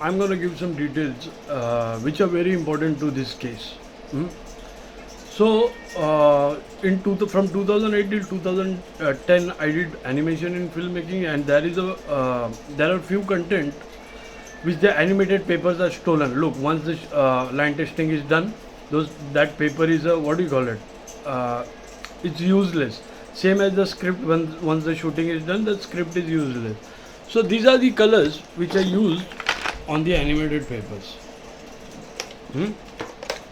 I'm going to give some details which are very important to this case. Hmm? So, from 2008 till 2010, I did animation in filmmaking, and there are few content which the animated papers are stolen. Look, once the line testing is done, that paper is a, what do you call it? Uh, it's useless. Same as the script. Once the shooting is done, the script is useless. So these are the colors which are used on the animated papers. Hmm?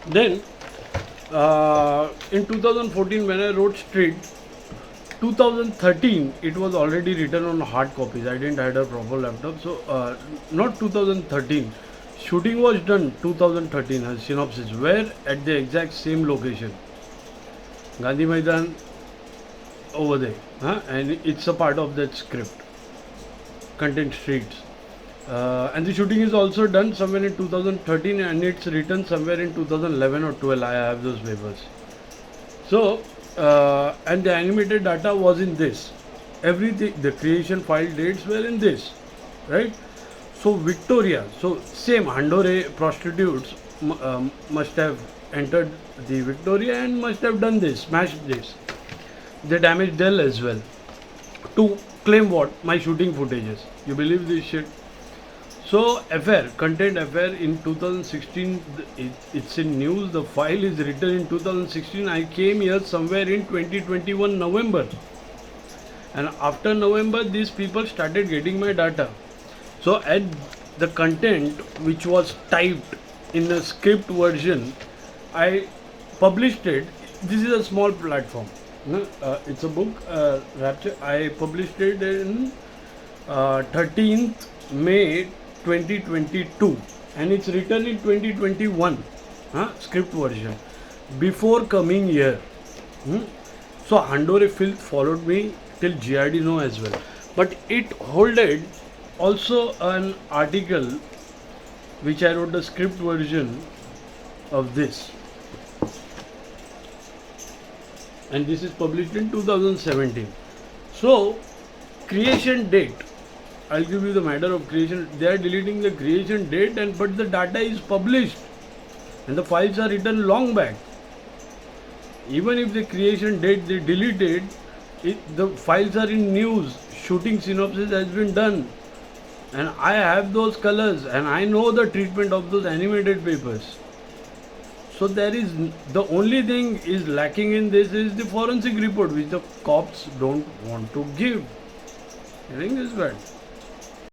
Then in 2014 when I wrote Street, 2013 it was already written on hard copies. I didn't have a proper laptop, so not 2013. Shooting was done 2013 as synopsis, where at the exact same location, Gandhi Maidan over there, and it's a part of that script, content streets. And the shooting is also done somewhere in 2013 and it's written somewhere in 2011 or 12. I have those papers. So, and the animated data was in this. Everything, the creation file dates were in this, right? So, Victoria, so same Handore prostitutes must have entered the Victoria and must have done this, smashed this. They damaged Dell as well to claim what? My shooting footages. You believe this shit? So, affair, content affair in 2016, it's in news. The file is written in 2016. I came here somewhere in 2021 November. And after November, these people started getting my data. So, at the content which was typed in the script version, I published it. This is a small platform. It's a book, Rapture. I published it in 13th May 2022 and it's written in 2021 script version before coming here. So Handore Filth followed me till GRD No as well, but it holded also an article which I wrote the script version of this, and this is published in 2017. So creation date, I'll give you the matter of creation. They are deleting the creation date, but the data is published and the files are written long back. Even if the creation date they deleted, the files are in news. Shooting synopsis has been done, and I have those colors and I know the treatment of those animated papers. So there is, the only thing is lacking in this is the forensic report which the cops don't want to give. I think this is bad.